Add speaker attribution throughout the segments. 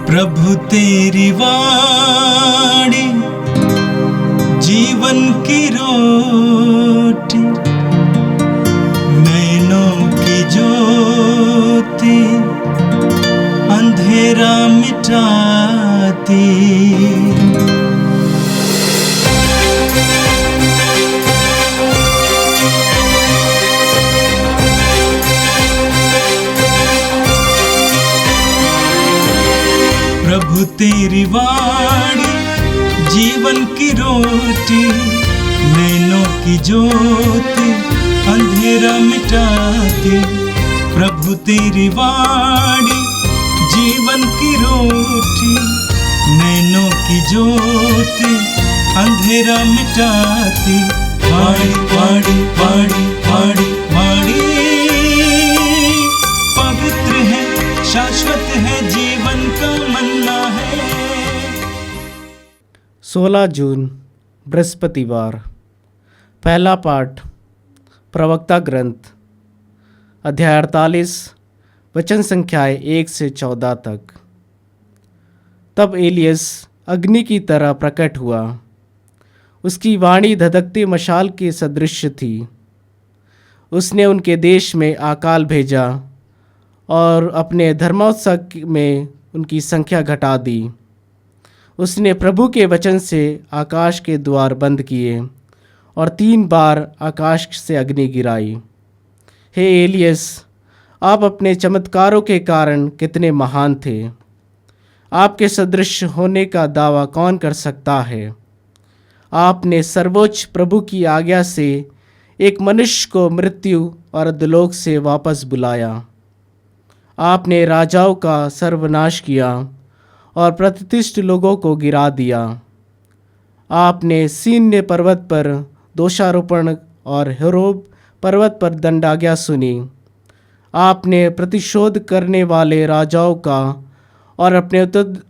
Speaker 1: प्रभु तेरी वाणी जीवन की रोटी, नैनों की ज्योति अंधेरा मिटाती। प्रभु तेरी वाणी जीवन की रोटी, नैनों की ज्योति अंधेरा मिटाती। प्रभु तेरी वाणी जीवन की रोटी, नैनों की ज्योति अंधेरा मिटाती। वाणी वाणी वाणी वाणी वाणी पवित्र है, शाश्वत है, जीवन का मन्ना है।
Speaker 2: 16 जून बृहस्पतिवार। पहला पाठ प्रवक्ता ग्रंथ अध्याय 48 वचन संख्याएं 1 से 14 तक। तब एलियस अग्नि की तरह प्रकट हुआ, उसकी वाणी धधकती मशाल के सदृश थी। उसने उनके देश में अकाल भेजा और अपने धर्मोत्सव में उनकी संख्या घटा दी। उसने प्रभु के वचन से आकाश के द्वार बंद किए और 3 बार आकाश से अग्नि गिराई। हे एलियस, आप अपने चमत्कारों के कारण कितने महान थे। आपके सदृश होने का दावा कौन कर सकता है। आपने सर्वोच्च प्रभु की आज्ञा से एक मनुष्य को मृत्यु और अधोलोक से वापस बुलाया। आपने राजाओं का सर्वनाश किया और प्रतिष्ठित लोगों को गिरा दिया। आपने सीन्य पर्वत पर दोषारोपण और हेरोब पर्वत पर दंडाज्ञा सुनी। आपने प्रतिशोध करने वाले राजाओं का और अपने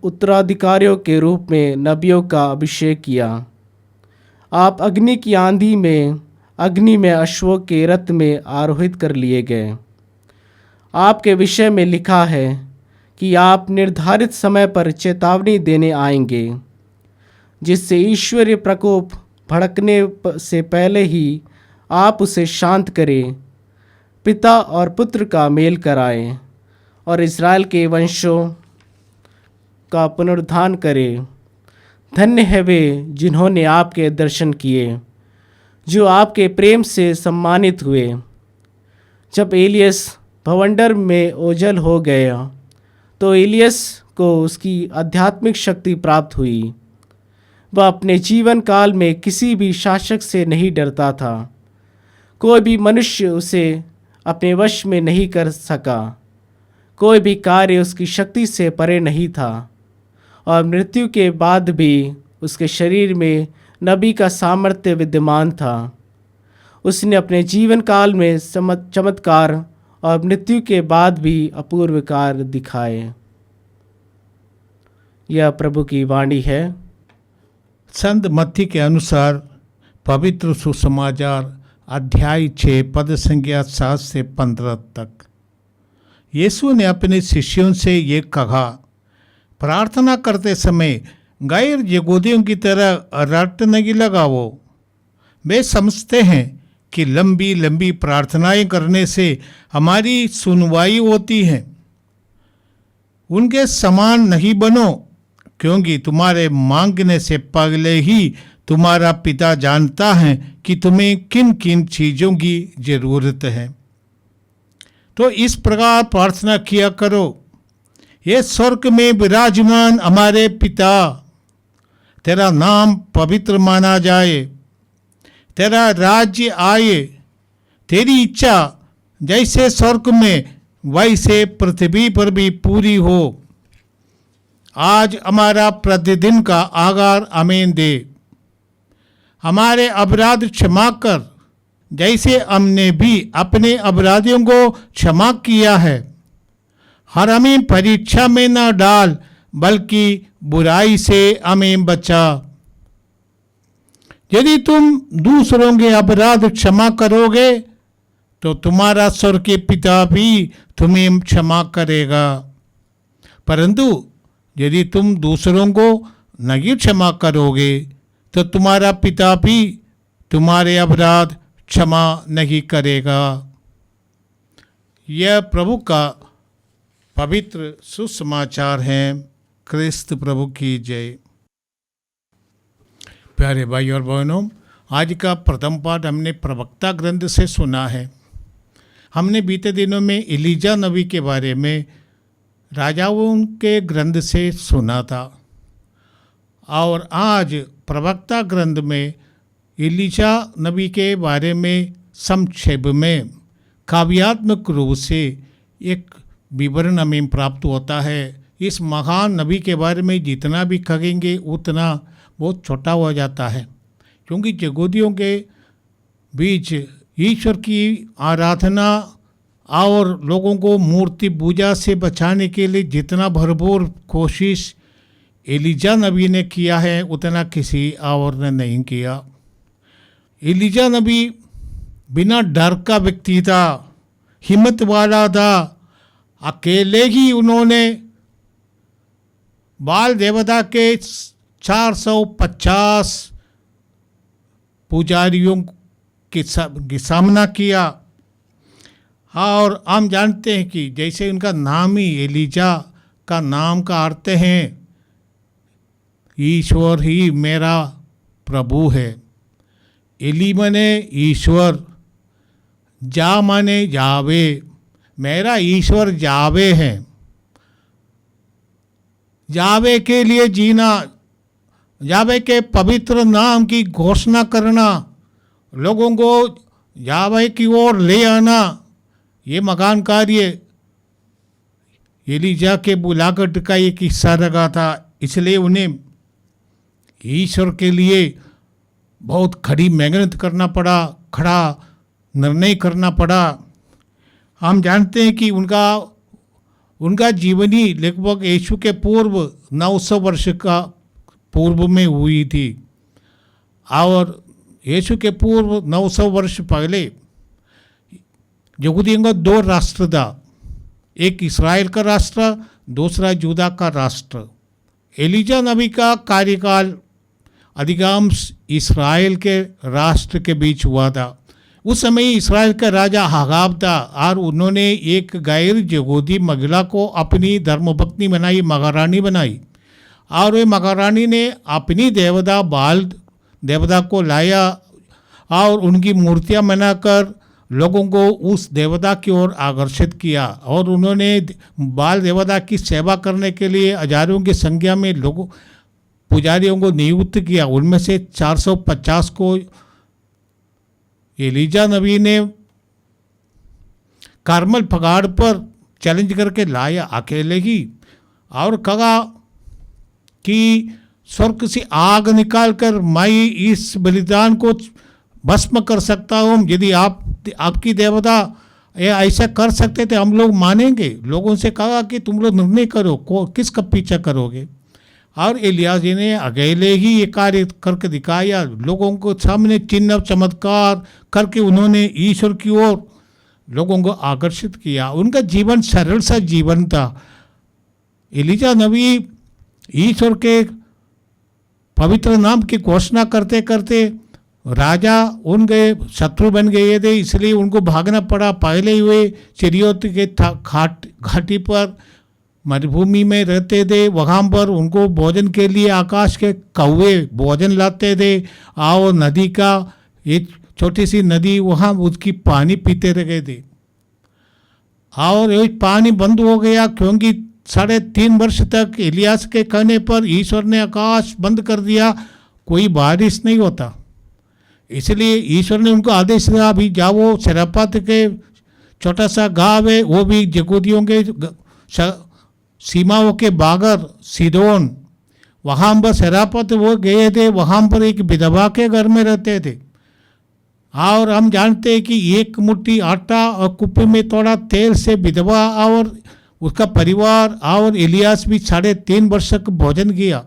Speaker 2: उत्तराधिकारियों के रूप में नबियों का अभिषेक किया। आप अग्नि की आंधी में, अग्नि में अश्वों के रथ में आरोहित कर लिए गए। आपके विषय में लिखा है कि आप निर्धारित समय पर चेतावनी देने आएंगे, जिससे ईश्वरीय प्रकोप भड़कने से पहले ही आप उसे शांत करें, पिता और पुत्र का मेल कराएं और इज़राइल के वंशों का पुनरुद्धान करें। धन्य है वे जिन्होंने आपके दर्शन किए, जो आपके प्रेम से सम्मानित हुए। जब एलियस भवंडर में ओझल हो गया तो एलियस को उसकी आध्यात्मिक शक्ति प्राप्त हुई। वह अपने जीवन काल में किसी भी शासक से नहीं डरता था। कोई भी मनुष्य उसे अपने वश में नहीं कर सका। कोई भी कार्य उसकी शक्ति से परे नहीं था और मृत्यु के बाद भी उसके शरीर में नबी का सामर्थ्य विद्यमान था। उसने अपने जीवन काल में चमत्कार और मृत्यु के बाद भी अपूर्व कार्य दिखाए। यह प्रभु की वाणी है।
Speaker 3: संत मत्ती के अनुसार पवित्र सुसमाचार अध्याय 6 पद संख्या 7 से 15 तक। यीशु ने अपने शिष्यों से ये कहा, प्रार्थना करते समय गैर यहूदियों की तरह रट नहीं लगाओ। वे समझते हैं कि लंबी लंबी प्रार्थनाएं करने से हमारी सुनवाई होती है। उनके समान नहीं बनो, क्योंकि तुम्हारे मांगने से पहले ही तुम्हारा पिता जानता है कि तुम्हें किन किन चीज़ों की ज़रूरत है। तो इस प्रकार प्रार्थना किया करो, ये स्वर्ग में विराजमान हमारे पिता, तेरा नाम पवित्र माना जाए, तेरा राज्य आए, तेरी इच्छा जैसे स्वर्ग में वैसे पृथ्वी पर भी पूरी हो। आज हमारा प्रतिदिन का आहार हमें दे। हमारे अपराध क्षमा कर, जैसे हमने भी अपने अपराधियों को क्षमा किया है। हर हमें परीक्षा में न डाल, बल्कि बुराई से हमें बचा। यदि तुम दूसरों के अपराध क्षमा करोगे तो तुम्हारा स्वर्गीय पिता भी तुम्हें क्षमा करेगा। परंतु यदि तुम दूसरों को नहीं क्षमा करोगे तो तुम्हारा पिता भी तुम्हारे अपराध क्षमा नहीं करेगा। यह प्रभु का पवित्र सुसमाचार है। क्रिस्त प्रभु की जय। प्यारे भाई और बहनों, आज का प्रथम पाठ हमने प्रवक्ता ग्रंथ से सुना है। हमने बीते दिनों में एलीजा नबी के बारे में राजाओं के ग्रंथ से सुना था और आज प्रवक्ता ग्रंथ में एलीजा नबी के बारे में संक्षेप में काव्यात्मक रूप से एक विवरण हमें प्राप्त होता है। इस महान नबी के बारे में जितना भी कहेंगे उतना बहुत छोटा हो जाता है, क्योंकि यहूदियों के बीच ईश्वर की आराधना और लोगों को मूर्ति पूजा से बचाने के लिए जितना भरपूर कोशिश एलीजा नबी ने किया है उतना किसी और ने नहीं किया। एलीजा नबी बिना डर का व्यक्ति था, हिम्मत वाला था। अकेले ही उन्होंने बाल देवता के 450 पुजारियों के सामना किया। और हम जानते हैं कि जैसे उनका नाम ही एलीजा का नाम का अर्थ है ईश्वर ही मेरा प्रभु है। एली माने ईश्वर, जा माने जावे, मेरा ईश्वर जावे है। जावे के लिए जीना, जावे के पवित्र नाम की घोषणा करना, लोगों को जावे की ओर ले आना, ये महान कार्य एलीजा के बुलाहट का एक हिस्सा लगा था। इसलिए उन्हें ईश्वर के लिए बहुत खड़ी मेहनत करना पड़ा, खड़ा निर्णय करना पड़ा। हम जानते हैं कि उनका जीवनी लगभग यीशु के पूर्व 900 वर्ष का पूर्व में हुई थी। और यीशु के पूर्व 900 वर्ष पहले यहूदियों का 2 राष्ट्र था, एक इस्राएल का राष्ट्र, दूसरा यूदा का राष्ट्र। एलीजा नबी का कार्यकाल अधिकांश इस्राएल के राष्ट्र के बीच हुआ था। उस समय इस्राएल का राजा हागाब था और उन्होंने एक गैर यहूदी महिला को अपनी धर्मपत्नी बनाई, महारानी बनाई। और वे महारानी ने अपनी देवता बाल देवता को लाया और उनकी मूर्तियां बनाकर लोगों को उस देवता की ओर आकर्षित किया। और उन्होंने बाल देवता की सेवा करने के लिए हजारों की संख्या में लोगों पुजारियों को नियुक्त किया। उनमें से 450 को एलीजा नबी ने कार्मल पहाड़ पर चैलेंज करके लाया अकेले ही, और कहा कि स्वर्ग से आग निकालकर मैं इस बलिदान को भस्म कर सकता हूँ। यदि आपकी देवता ऐसा कर सकते थे हम लोग मानेंगे। लोगों से कहा कि तुम लोग निर्णय करो किसका पीछा करोगे। और एलिया जी ने अकेले ही ये कार्य करके दिखाया। लोगों को सामने चिन्ह चमत्कार करके उन्होंने ईश्वर की ओर लोगों को आकर्षित किया। उनका जीवन सरल सा जीवन था। एलीजा नबी ईश्वर के पवित्र नाम की घोषणा करते करते राजा उनके शत्रु बन गए थे, इसलिए उनको भागना पड़ा। पहले ही वे चिरियोत के घाटी पर मरुभूमि में रहते थे। वहाँ पर उनको भोजन के लिए आकाश के कौवे भोजन लाते थे। और नदी का एक छोटी सी नदी वहाँ उसकी पानी पीते रहे थे। और एक पानी बंद हो गया क्योंकि 3.5 वर्ष तक इलियास के कहने पर ईश्वर ने आकाश बंद कर दिया, कोई बारिश नहीं होता। इसलिए ईश्वर ने उनको आदेश दिया, अभी जाओ सरापत के छोटा सा गाँव है, वो भी यहूदियों के सीमाओं के बागर सीदोन, वहाँ पर सरापत वो गए थे। वहाँ पर एक विधवा के घर में रहते थे। और हम जानते हैं कि 1 मुट्ठी आटा और कुप्पे में थोड़ा तेल से विधवा और उसका परिवार और इलियास भी 3.5 वर्ष तक भोजन किया।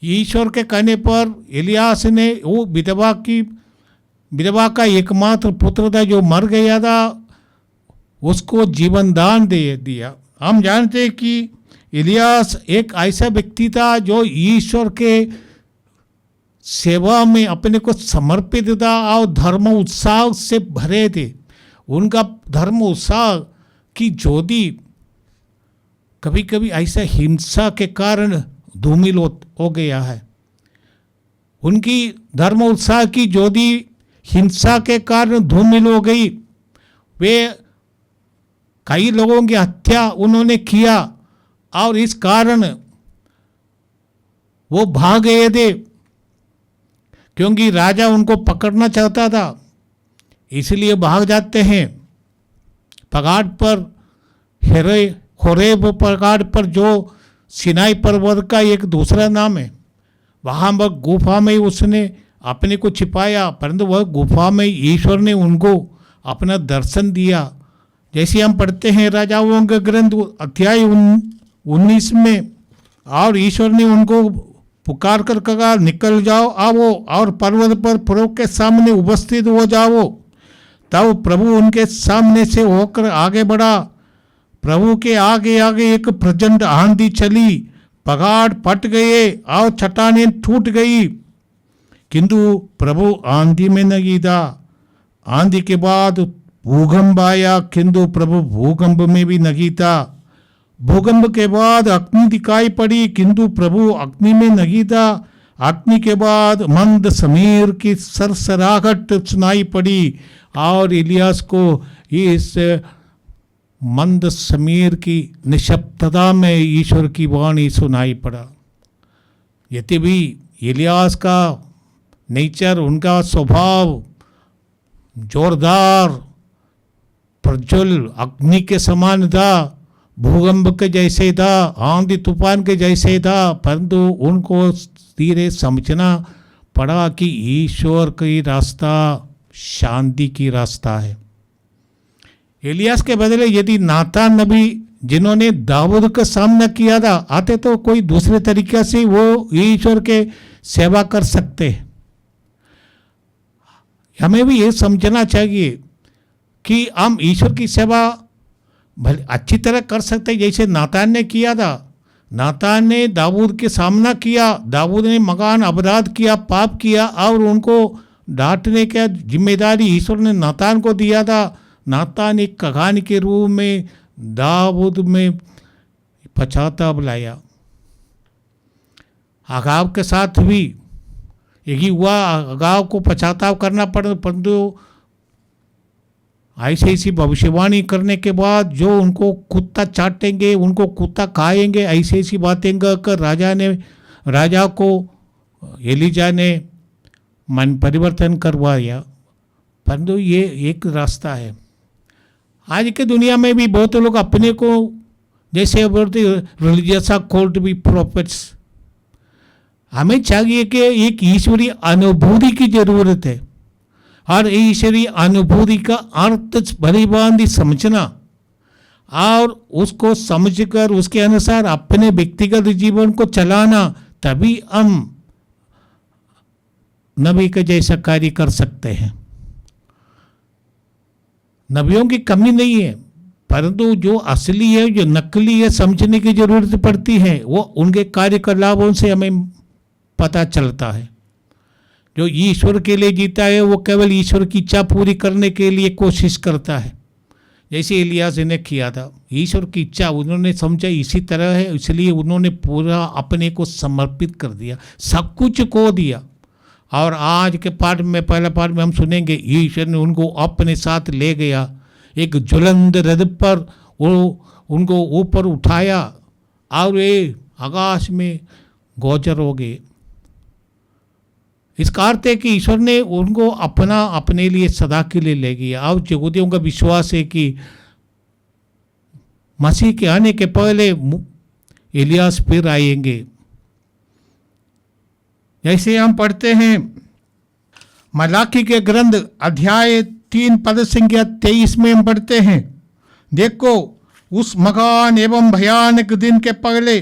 Speaker 3: ईश्वर के कहने पर इलियास ने वो विधवा का एकमात्र पुत्र था जो मर गया था, उसको जीवन दान दे दिया। हम जानते हैं कि इलियास एक ऐसा व्यक्ति था जो ईश्वर के सेवा में अपने को समर्पित था और धर्म उत्साह से भरे थे। उनका धर्म उत्साह की ज्योति कभी कभी ऐसा हिंसा के कारण धूमिल हो गया है। उनकी धर्म उत्साह की ज्योति हिंसा के कारण धूमिल हो गई। वे कई लोगों की हत्या उन्होंने किया और इस कारण वो भाग गए थे, क्योंकि राजा उनको पकड़ना चाहता था, इसलिए भाग जाते हैं। पहाड़ पर होरेब पहाड़ पर जो सिनाई पर्वत का एक दूसरा नाम है, वहाँ पर गुफा में उसने अपने को छिपाया, परंतु वह गुफा में ईश्वर ने उनको अपना दर्शन दिया। जैसे हम पढ़ते हैं राजाओं का ग्रंथ अध्याय 19 में, और ईश्वर ने उनको पुकार कर कहा निकल जाओ आओ और पर्वत पर प्रभु के सामने उपस्थित हो जाओ। तब प्रभु उनके सामने से होकर आगे बढ़ा। प्रभु के आगे आगे एक प्रचंड आंधी चली, पहाड़ फट गए और चट्टानें टूट गई, किंतु प्रभु आंधी में नहीं था। आंधी के बाद भूकंप आया, किंतु प्रभु भूकंप में भी नहीं था। भूकंप के बाद अग्नि दिखाई पड़ी, किंतु प्रभु अग्नि में नहीं था। अग्नि के बाद मंद समीर की सरसराहट सुनाई पड़ी और इलियास को इस मंद समीर की निशब्दता में ईश्वर की वाणी सुनाई पड़ा। यदि भी इलियास का नेचर, उनका स्वभाव जोरदार प्रज्वल अग्नि के समान था, भूकंप के जैसे था, आंधी तूफान के जैसे था, परंतु उनको धीरे समझना पड़ा कि ईश्वर की रास्ता शांति की रास्ता है। इलियास के बदले यदि नातान नबी, जिन्होंने दाऊद का सामना किया था, आते तो कोई दूसरे तरीके से वो ईश्वर के सेवा कर सकते हैं। हमें भी ये समझना चाहिए कि हम ईश्वर की सेवा भले अच्छी तरह कर सकते हैं, जैसे नातान ने किया था। नातान ने दाऊद के सामना किया, दाऊद ने मकान अपराध किया, पाप किया, और उनको डांटने का जिम्मेदारी ईश्वर ने नातान को दिया था। नातान एक कहानी के रूप में दाऊद में पश्चाताप लाया। अगाव के साथ भी यही हुआ, अगाव को पश्चाताप करना पड़ा, परंतु ऐसी ऐसी भविष्यवाणी करने के बाद जो उनको कुत्ता चाटेंगे, उनको कुत्ता खाएंगे, ऐसी ऐसी बातें कहकर राजा को एलिजा ने मन परिवर्तन करवाया। परंतु ये एक रास्ता है। आज के दुनिया में भी बहुत लोग अपने को जैसे बोलते रिलीजियस कोल्ट भी प्रोफेट्स। हमें चाहिए कि एक ईश्वरीय अनुभूति की जरूरत है, और ईश्वरीय अनुभूति का अर्थ भलीभांति समझना और उसको समझकर उसके अनुसार अपने व्यक्तिगत जीवन को चलाना, तभी हम नबी के जैसा कार्य कर सकते हैं। नबियों की कमी नहीं है, परंतु जो असली है, जो नकली है, समझने की जरूरत पड़ती है। वो उनके कार्यकलापों से हमें पता चलता है। जो ईश्वर के लिए जीता है वो केवल ईश्वर की इच्छा पूरी करने के लिए कोशिश करता है, जैसे इलियास ने किया था। ईश्वर की इच्छा उन्होंने समझा इसी तरह है, इसलिए उन्होंने पूरा अपने को समर्पित कर दिया, सब कुछ खो दिया। और आज के पाठ में, पहला पाठ में हम सुनेंगे, ईश्वर ने उनको अपने साथ ले गया, एक ज्वलंत रथ पर वो उनको ऊपर उठाया और वे आकाश में गोचर हो गए। इसका अर्थ है कि ईश्वर ने उनको अपने लिए सदा के लिए ले गया। और यहूदियों का विश्वास है कि मसीह के आने के पहले इलियास फिर आएंगे। जैसे हम पढ़ते हैं मलाकी के ग्रंथ अध्याय 3 पद संख्या 23 में हम पढ़ते हैं, देखो उस मकान एवं भयानक दिन के पहले,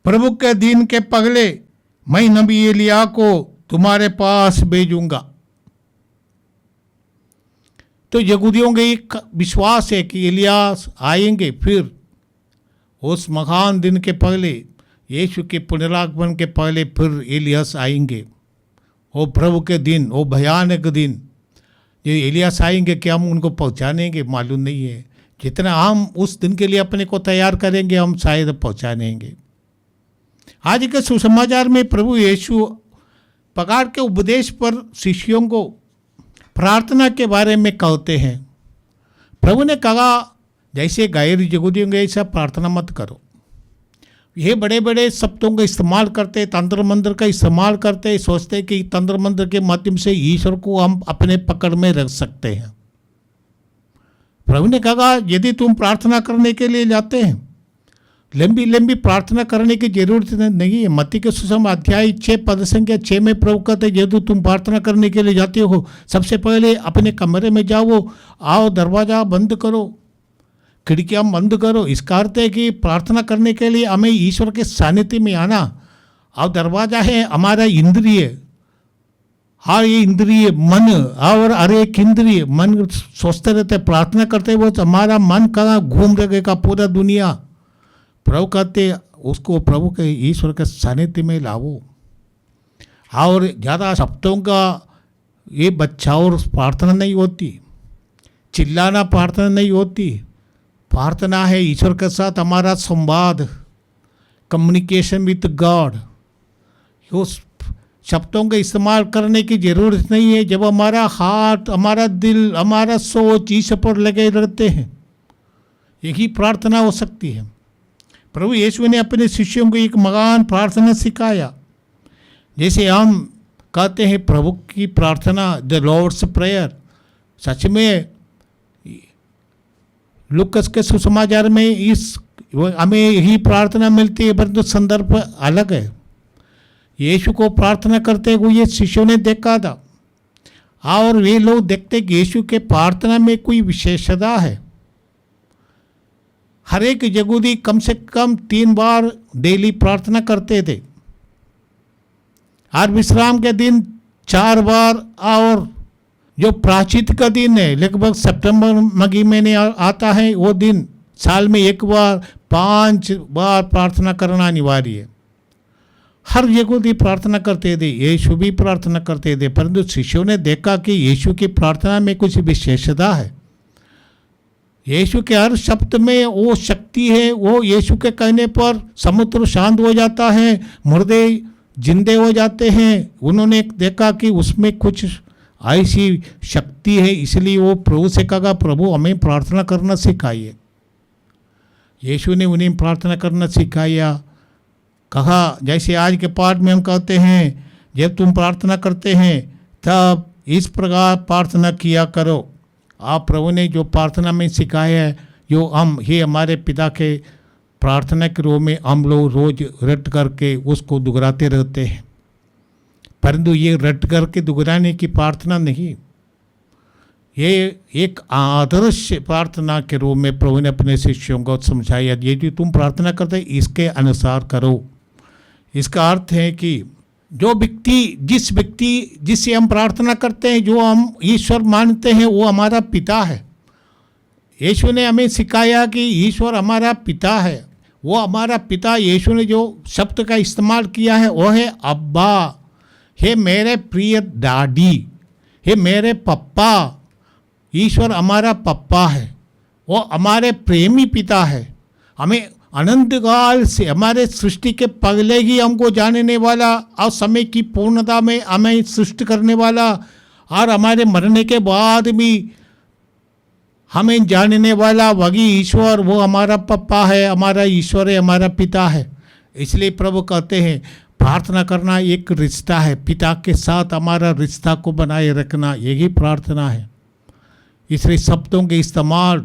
Speaker 3: प्रभु के दिन के पहले, मैं नबी एलिया को तुम्हारे पास भेजूंगा। तो यहूदियों का एक विश्वास है कि इलियास आएंगे, फिर उस महान दिन के पहले, यीशु के पुनरागमन के पहले फिर एलियास आएंगे। वो प्रभु के दिन, वो भयानक दिन, ये एलियास आएंगे कि हम उनको पहुंचानेंगे मालूम नहीं है। जितना हम उस दिन के लिए अपने को तैयार करेंगे, हम शायद पहुंचानेंगे। आज के सुसमाचार में प्रभु यीशु पगार के उपदेश पर शिष्यों को प्रार्थना के बारे में कहते हैं। प्रभु ने कहा, जैसे गैर यहूदियों के ऐसा प्रार्थना मत करो। ये बड़े बड़े शब्दों का इस्तेमाल करते, तंत्र मंत्र का इस्तेमाल करते, सोचते कि तंत्र मंत्र के माध्यम से ईश्वर को हम अपने पकड़ में रख सकते हैं। प्रभु ने कहा, यदि तुम प्रार्थना करने के लिए जाते हैं, लंबी लंबी प्रार्थना करने की जरूरत नहीं है। मत्ती के सुसमाचार अध्याय 6 पद संख्या 6 में प्रभु कहते हैं, यदि तुम प्रार्थना करने के लिए जाते हो, सबसे पहले अपने कमरे में जाओ, आओ दरवाज़ा बंद करो, खिड़कियाँ बंद करो। इसका अर्थ है कि प्रार्थना करने के लिए हमें ईश्वर के सानिध्य में आना। और दरवाज़ा है हमारा इंद्रिय, हाँ ये इंद्रिय मन, और अरे एक इंद्रिय मन सोचते रहते, प्रार्थना करते वो हमारा मन कहाँ घूम रहेगा पूरा दुनिया। प्रभु कहते उसको प्रभु के ईश्वर के सानिध्य में लाओ। और ज़्यादा शब्दों का ये बच्चा और प्रार्थना नहीं होती, चिल्लाना प्रार्थना नहीं होती। प्रार्थना है ईश्वर के साथ हमारा संवाद, कम्युनिकेशन विद गॉड। उस शब्दों का इस्तेमाल करने की ज़रूरत नहीं है। जब हमारा हाथ, हमारा दिल, हमारा सोच ईश्वर पर लगे रहते हैं, यही प्रार्थना हो सकती है। प्रभु यीशु ने अपने शिष्यों को एक महान प्रार्थना सिखाया। जैसे हम कहते हैं प्रभु की प्रार्थना, द लॉर्ड्स प्रेयर, सच में लूकास के सुसमाचार में हमें यही प्रार्थना मिलती है, परंतु संदर्भ अलग है। यीशु को प्रार्थना करते हुए शिष्यों ने देखा था, और वे लोग देखते कि यीशु के प्रार्थना में कोई विशेषता है। हर एक यहूदी कम से कम 3 बार डेली प्रार्थना करते थे, और विश्राम के दिन 4 बार, और जो प्रायश्चित का दिन है लगभग सितंबर महीने में आता है, वो दिन साल में 1 बार 5 बार प्रार्थना करना अनिवार्य है। हर यहूदी प्रार्थना करते थे, यीशु भी प्रार्थना करते थे, परंतु शिष्यों ने देखा कि यीशु की प्रार्थना में कुछ विशेषता है। यीशु के हर शब्द में वो शक्ति है। वो यीशु के कहने पर समुद्र शांत हो जाता है, मुर्दे जिंदे हो जाते हैं। उन्होंने देखा कि उसमें कुछ ऐसी शक्ति है, इसलिए वो प्रभु से कहा, प्रभु हमें प्रार्थना करना सिखाइए। यीशु ने उन्हें प्रार्थना करना सिखाया। कहा, जैसे आज के पाठ में हम कहते हैं, जब तुम प्रार्थना करते हैं तब इस प्रकार प्रार्थना किया करो। आप प्रभु ने जो प्रार्थना में सिखाया है, जो हम ये हमारे पिता के प्रार्थना के रूप में हम लोग रोज रट करके उसको दोहराते रहते हैं, परंतु ये रट करके दोहराने की प्रार्थना नहीं, ये एक आदर्श प्रार्थना के रूप में प्रभु ने अपने शिष्यों को समझाया। ये जो तुम प्रार्थना करते इसके अनुसार करो। इसका अर्थ है कि जो व्यक्ति जिससे हम प्रार्थना करते हैं, जो हम ईश्वर मानते हैं, वो हमारा पिता है। यीशु ने हमें सिखाया कि ईश्वर हमारा पिता है, वो हमारा पिता। यीशु ने जो शब्द का इस्तेमाल किया है वो है अब्बा, हे मेरे प्रिय डैडी, हे मेरे पप्पा। ईश्वर हमारा पप्पा है, वो हमारे प्रेमी पिता है। हमें अनंत काल से, हमारे सृष्टि के पहले ही हमको जानने वाला और समय की पूर्णता में हमें सृष्टि करने वाला, और हमारे मरने के बाद भी हमें जानने वाला वही ईश्वर, वो हमारा पप्पा है, हमारा ईश्वर है, हमारा पिता है। इसलिए प्रभु कहते हैं प्रार्थना करना एक रिश्ता है, पिता के साथ हमारा रिश्ता को बनाए रखना, यही प्रार्थना है। इसलिए शब्दों के इस्तेमाल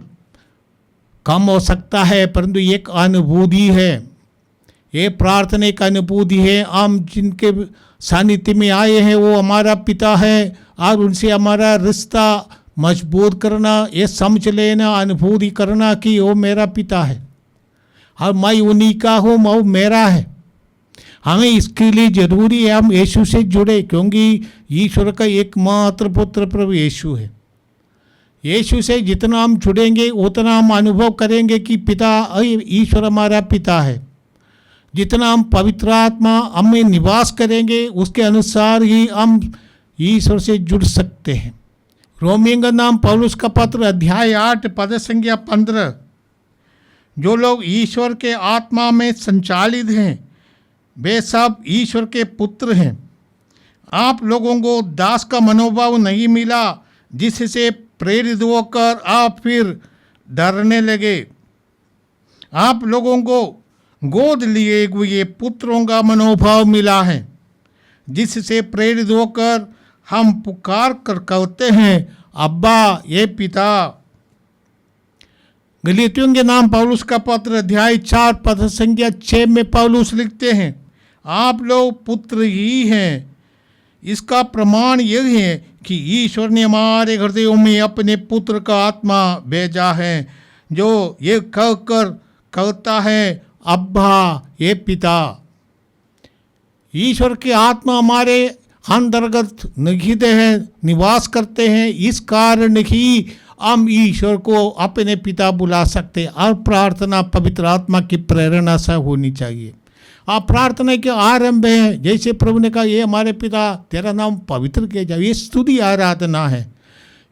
Speaker 3: कम हो सकता है, परंतु एक अनुभूति है। ये प्रार्थना एक अनुभूति है। हम जिनके सानिध्य में आए हैं वो हमारा पिता है, और उनसे हमारा रिश्ता मजबूत करना, ये समझ लेना, अनुभूति करना कि वो मेरा पिता है और मैं उन्हीं का हूँ, वो मेरा है। हमें इसके लिए जरूरी है हम यीशु से जुड़े, क्योंकि ईश्वर का एकमात्र पुत्र प्रभु यीशु है। यीशु से जितना हम जुड़ेंगे उतना हम अनुभव करेंगे कि पिता ईश्वर हमारा पिता है। जितना हम पवित्र आत्मा हमें निवास करेंगे उसके अनुसार ही हम ईश्वर से जुड़ सकते हैं। रोमियों का नाम पौलुस का पत्र अध्याय 8 पद संख्या 15। जो लोग ईश्वर के आत्मा में संचालित हैं वे सब ईश्वर के पुत्र हैं। आप लोगों को दास का मनोभाव नहीं मिला जिससे प्रेरित होकर आप फिर डरने लगे। आप लोगों को गोद लिए हुए पुत्रों का मनोभाव मिला है जिससे प्रेरित होकर हम पुकार कर कहते हैं, अब्बा ये पिता। गलातियों के नाम पौलुस का पत्र अध्याय 4 पद संख्या 6 में पौलुस लिखते हैं, आप लोग पुत्र ही हैं। इसका प्रमाण यह है कि ईश्वर ने हमारे हृदयों में अपने पुत्र का आत्मा भेजा है जो ये कहकर कहता है, अब्बा ये पिता। ईश्वर की आत्मा हमारे अंतर्गत निहित है, निवास करते हैं। इस कारण ही हम ईश्वर को अपने पिता बुला सकते। और प्रार्थना पवित्र आत्मा की प्रेरणा से होनी चाहिए। आप प्रार्थना के आरंभ है, जैसे प्रभु ने कहा, ये हमारे पिता तेरा नाम पवित्र किया जाए। ये स्तुति आराधना है।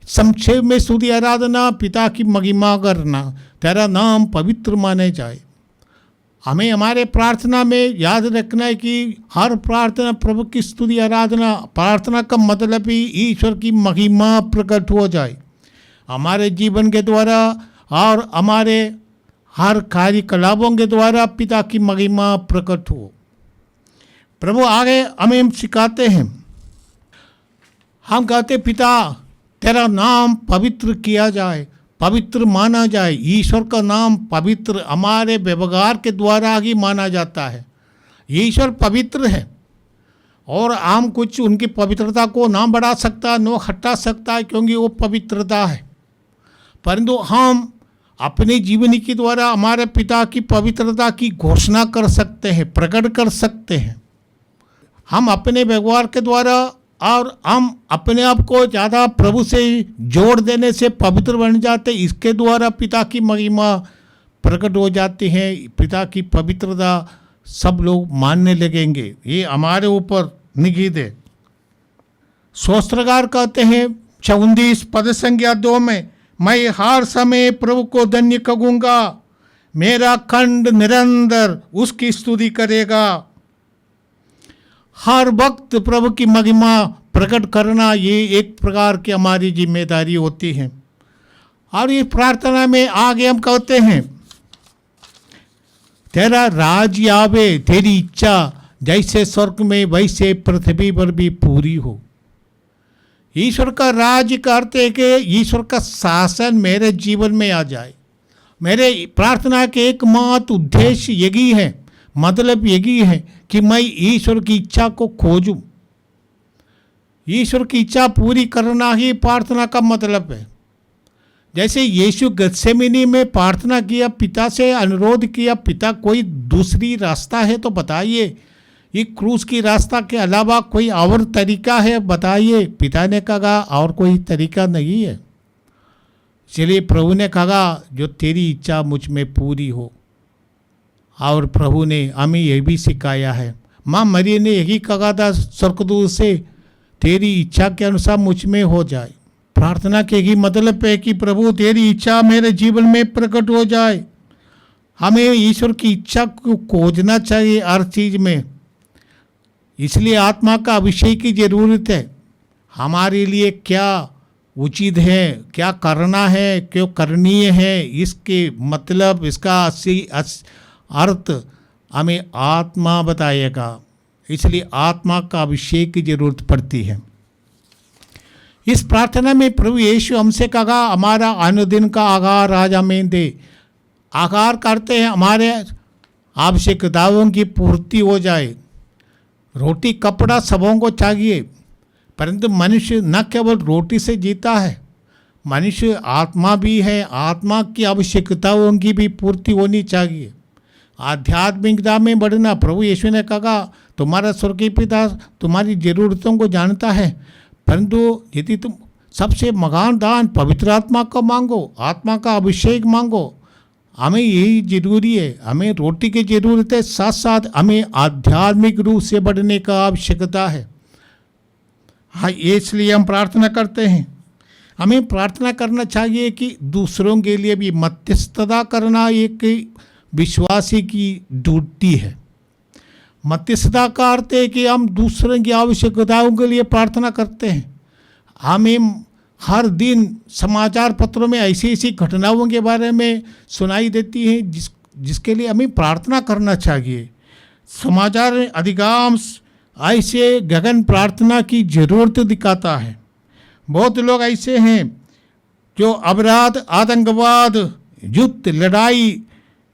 Speaker 3: संक्षेप में स्तुति आराधना पिता की महिमा करना, तेरा नाम पवित्र माने जाए। हमें हमारे प्रार्थना में याद रखना है कि हर प्रार्थना प्रभु की स्तुति आराधना, प्रार्थना का मतलब ही ईश्वर की महिमा प्रकट हो जाए हमारे जीवन के द्वारा और हमारे हर कार्यकलापों के द्वारा पिता की महिमा प्रकट हो। प्रभु आगे हमें सिखाते हैं, हम कहते पिता तेरा नाम पवित्र किया जाए, पवित्र माना जाए। ईश्वर का नाम पवित्र हमारे व्यवहार के द्वारा ही माना जाता है। ईश्वर पवित्र है और हम कुछ उनकी पवित्रता को ना बढ़ा सकता न हटा सकता है क्योंकि वो पवित्रता है। परंतु हम अपने जीवनी के द्वारा हमारे पिता की पवित्रता की घोषणा कर सकते हैं, प्रकट कर सकते हैं। हम अपने व्यवहार के द्वारा और हम अपने आप को ज़्यादा प्रभु से जोड़ देने से पवित्र बन जाते। इसके द्वारा पिता की महिमा प्रकट हो जाती है। पिता की पवित्रता सब लोग मानने लगेंगे। ये हमारे ऊपर निहित है। शास्त्रकार कहते हैं 34 पद संख्या 2 में, मैं हर समय प्रभु को धन्य कहूँगा, मेरा खंड निरंतर उसकी स्तुति करेगा। हर वक्त प्रभु की महिमा प्रकट करना ये एक प्रकार की हमारी जिम्मेदारी होती है। और ये प्रार्थना में आगे हम कहते हैं, तेरा राज आवे, तेरी इच्छा जैसे स्वर्ग में वैसे पृथ्वी पर भी पूरी हो। ईश्वर का राज करते कि ईश्वर का शासन मेरे जीवन में आ जाए। मेरे प्रार्थना के एकमात्र उद्देश्य यही है, मतलब यही है कि मैं ईश्वर की इच्छा को खोजूं। ईश्वर की इच्छा पूरी करना ही प्रार्थना का मतलब है। जैसे यीशु गत्सेमनी में प्रार्थना किया, पिता से अनुरोध किया, पिता कोई दूसरी रास्ता है तो बताइए, ये क्रूस की रास्ता के अलावा कोई और तरीका है बताइए। पिता ने कहा और कोई तरीका नहीं है। इसलिए प्रभु ने कहा जो तेरी इच्छा मुझ में पूरी हो। और प्रभु ने हमें यह भी सिखाया है। माँ मरियम ने यही कहा था स्वर्गदूत से, तेरी इच्छा के अनुसार मुझ में हो जाए। प्रार्थना के ही मतलब है कि प्रभु तेरी इच्छा मेरे जीवन में प्रकट हो जाए। हमें ईश्वर की इच्छा को खोजना चाहिए हर चीज़ में। इसलिए आत्मा का अभिषेक की ज़रूरत है। हमारे लिए क्या उचित है, क्या करना है, क्यों करनीय है, इसके मतलब इसका असली अर्थ हमें आत्मा बताएगा। इसलिए आत्मा का अभिषेक की जरूरत पड़ती है। इस प्रार्थना में प्रभु यीशु हमसे कहा हमारा अनुदिन का आहार आज हमें दे। आहार करते हैं हमारे आवश्यकताओं की पूर्ति हो जाए। रोटी कपड़ा सबों को चाहिए, परंतु मनुष्य न केवल रोटी से जीता है, मनुष्य आत्मा भी है। आत्मा की आवश्यकताओं की भी पूर्ति होनी चाहिए। आध्यात्मिकता में बढ़ना, प्रभु यीशु ने कहा तुम्हारा स्वर्गीय पिता तुम्हारी ज़रूरतों को जानता है, परंतु यदि सबसे महान दान पवित्र आत्मा का मांगो, आत्मा का अभिषेक मांगो। हमें यही जरूरी है, हमें रोटी की जरूरत है, साथ साथ हमें आध्यात्मिक रूप से बढ़ने का आवश्यकता है। हाँ, इसलिए हम प्रार्थना करते हैं। हमें प्रार्थना करना चाहिए कि दूसरों के लिए भी मध्यस्थता करना एक विश्वासी की ड्यूटी है। मध्यस्थता का अर्थ है कि हम दूसरों की आवश्यकताओं के लिए प्रार्थना करते हैं। हमें हर दिन समाचार पत्रों में ऐसी ऐसी घटनाओं के बारे में सुनाई देती है जिसके लिए हमें प्रार्थना करना चाहिए। समाचार में अधिकांश ऐसे गगन प्रार्थना की जरूरत दिखाता है। बहुत लोग ऐसे हैं जो अपराध, आतंकवाद, युद्ध, लड़ाई,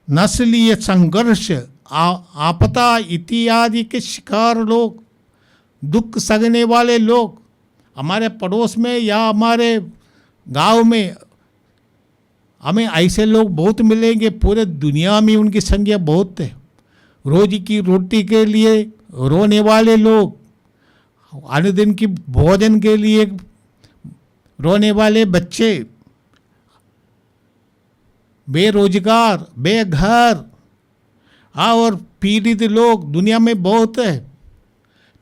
Speaker 3: नस्लीय संघर्ष, आपदा इत्यादि के शिकार लोग, दुख सहने वाले लोग हमारे पड़ोस में या हमारे गांव में हमें ऐसे लोग बहुत मिलेंगे। पूरे दुनिया में उनकी संख्या बहुत है। रोज की रोटी के लिए रोने वाले लोग, अनुदिन की भोजन के लिए रोने वाले बच्चे, बेरोजगार, बेघर और पीड़ित लोग दुनिया में बहुत है।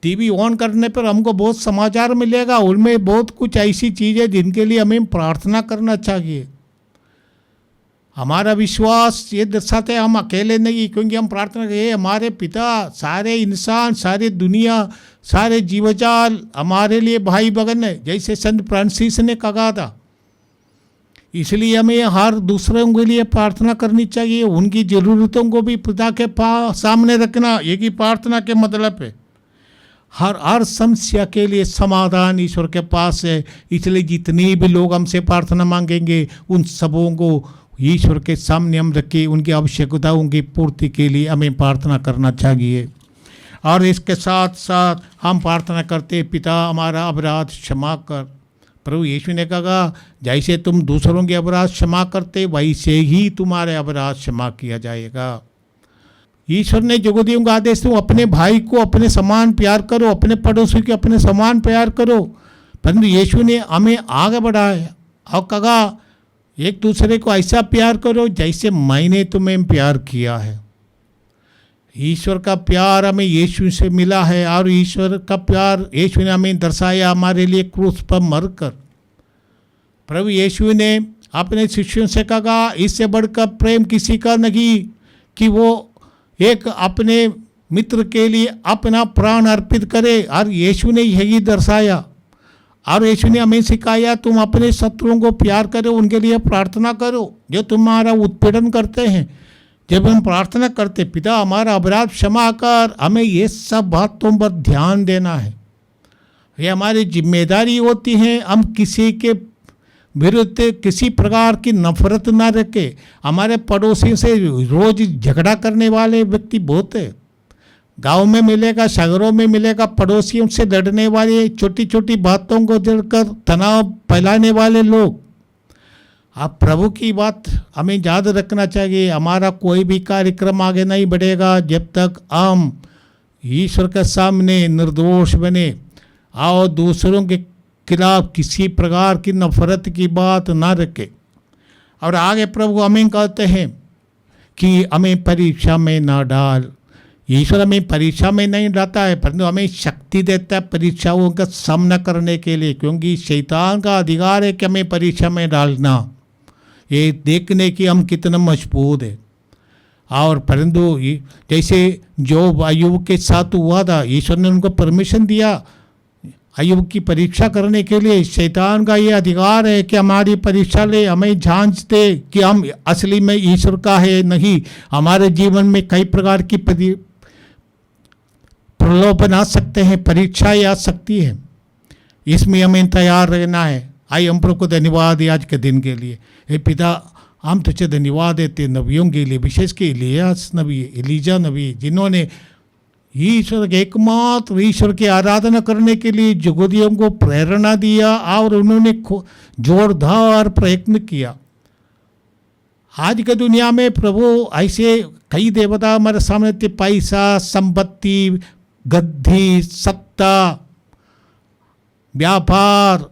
Speaker 3: टीवी ऑन करने पर हमको बहुत समाचार मिलेगा, उनमें बहुत कुछ ऐसी चीज़ें जिनके लिए हमें प्रार्थना करना चाहिए। हमारा विश्वास ये दर्शाते हैं हम अकेले नहीं, क्योंकि हम प्रार्थना करें हमारे पिता, सारे इंसान, सारी दुनिया, सारे जीवजाल हमारे लिए भाई बहन है, जैसे संत फ्रांसिस ने कहा था। इसलिए हमें हर दूसरों के लिए प्रार्थना करनी चाहिए, उनकी ज़रूरतों को भी पिता के सामने रखना, ये की प्रार्थना के मतलब है। हर समस्या के लिए समाधान ईश्वर के पास है। इसलिए जितने भी लोग हमसे प्रार्थना मांगेंगे उन सबों को ईश्वर के सामने हम रखे, उनकी आवश्यकताओं की पूर्ति के लिए हमें प्रार्थना करना चाहिए। और इसके साथ साथ हम प्रार्थना करते, पिता हमारा अपराध क्षमा कर। प्रभु यीशु ने कहा जैसे तुम दूसरों के अपराध क्षमा करते वैसे ही तुम्हारे अपराध क्षमा किया जाएगा। ईश्वर ने जगोदियों का आदेश दो, अपने भाई को अपने समान प्यार करो, अपने पड़ोसी को अपने समान प्यार करो। परंतु यीशु ने हमें आगे बढ़ाया और कहा एक दूसरे को ऐसा प्यार करो जैसे मैंने तुम्हें प्यार किया है। ईश्वर का प्यार हमें यीशु से मिला है और ईश्वर का प्यार यीशु ने हमें दर्शाया हमारे लिए क्रूस पर मरकर। प्रभु यीशु ने अपने शिष्यों से कहा इससे बढ़कर प्रेम किसी का नहीं कि वो एक अपने मित्र के लिए अपना प्राण अर्पित करे। और यीशु ने यही दर्शाया और यीशु ने हमें सिखाया तुम अपने शत्रुओं को प्यार करो, उनके लिए प्रार्थना करो जो तुम्हारा उत्पीड़न करते हैं। जब हम प्रार्थना करते पिता हमारा अपराध क्षमा कर, हमें ये सब बातों पर ध्यान देना है। ये हमारी जिम्मेदारी होती है। हम किसी के विरुद्ध किसी प्रकार की नफरत ना रखें। हमारे पड़ोसी से रोज झगड़ा करने वाले व्यक्ति बहुत है। गांव में मिलेगा, शहरों में मिलेगा, पड़ोसियों से लड़ने वाले, छोटी छोटी बातों को जलकर तनाव फैलाने वाले लोग। अब प्रभु की बात हमें याद रखना चाहिए, हमारा कोई भी कार्यक्रम आगे नहीं बढ़ेगा जब तक हम ईश्वर के सामने निर्दोष बने और दूसरों के खिलाफ किसी प्रकार की नफरत की बात ना रखे। और आगे प्रभु हमें कहते हैं कि हमें परीक्षा में ना डाल। ईश्वर हमें परीक्षा में नहीं डालता है परंतु हमें शक्ति देता है परीक्षाओं का सामना करने के लिए, क्योंकि शैतान का अधिकार है कि हमें परीक्षा में डालना, ये देखने की हम कितना मजबूत है। और परंतु जैसे जो अय्यूब के साथ हुआ था, ईश्वर ने उनको परमिशन दिया अय्यूब की परीक्षा करने के लिए। शैतान का ये अधिकार है कि हमारी परीक्षा ले, हमें जांच दे कि हम असली में ईश्वर का है नहीं। हमारे जीवन में कई प्रकार की प्रलोभन आ सकते हैं, परीक्षाएं आ सकती है, इसमें हमें तैयार रहना है। आइए हम प्रभु को धन्यवाद है आज के दिन के लिए। हे पिता हम तुझे धन्यवाद देते नबियों के लिए, विशेष के इलियास नबी, एलीजा नबी, जिन्होंने ईश्वर के एकमात्र ईश्वर की आराधना करने के लिए जगोदियों को प्रेरणा दिया और उन्होंने जोरदार प्रयत्न किया। आज के दुनिया में प्रभु ऐसे कई देवता हमारे सामने थे, पैसा, संपत्ति, गद्दी, सत्ता, व्यापार,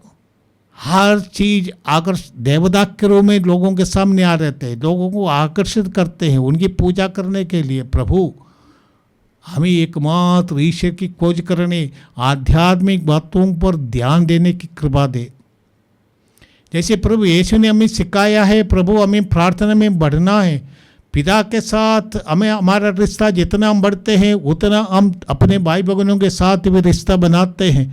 Speaker 3: हर चीज आकर्ष देवदास के रूप में लोगों के सामने आ रहते हैं, लोगों को आकर्षित करते हैं उनकी पूजा करने के लिए। प्रभु हमें एकमात्र ईश्वर की खोज करने, आध्यात्मिक बातों पर ध्यान देने की कृपा दे। जैसे प्रभु यीशु ने हमें सिखाया है, प्रभु हमें प्रार्थना में बढ़ना है। पिता के साथ हमें हमारा रिश्ता जितना हम बढ़ते हैं उतना हम अपने भाई बहनों के साथ भी रिश्ता बनाते हैं,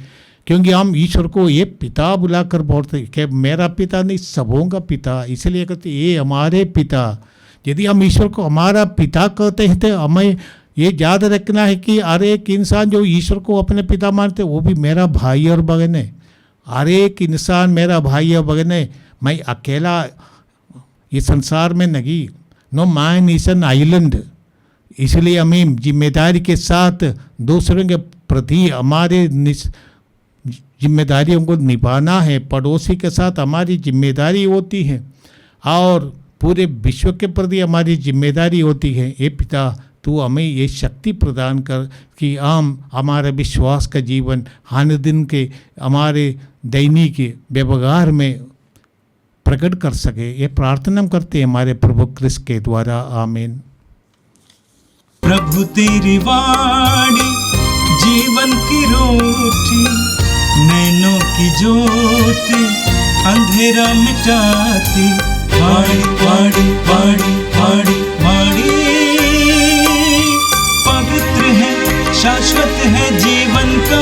Speaker 3: क्योंकि हम ईश्वर को ये पिता बुलाकर बोलते हैं कि मेरा पिता नहीं सबों का पिता, इसलिए कहते ये हमारे पिता। यदि हम ईश्वर को हमारा पिता कहते हैं तो हमें ये याद रखना है कि हर एक इंसान जो ईश्वर को अपने पिता मानते वो भी मेरा भाई और बहन है। हर एक इंसान मेरा भाई और बहन है। मैं अकेला ये संसार में नहीं, no man is an island. इसलिए हमें जिम्मेदारी के साथ दूसरों के प्रति हमारे जिम्मेदारियों को निभाना है। पड़ोसी के साथ हमारी जिम्मेदारी होती है और पूरे विश्व के प्रति हमारी जिम्मेदारी होती है। ये पिता तू हमें ये शक्ति प्रदान कर कि हम हमारे विश्वास का जीवन हर दिन के हमारे दैनिक व्यवहार में प्रकट कर सके। ये प्रार्थना करते हैं हमारे प्रभु क्रिस्त के द्वारा, आमीन।
Speaker 1: प्रभु तेरी वाणी जीवन की रोटी, नैनों की ज्योति अंधेरा मिटाती। वाणी वाणी वाणी वाणी वाणी पवित्र है, शाश्वत है, जीवन का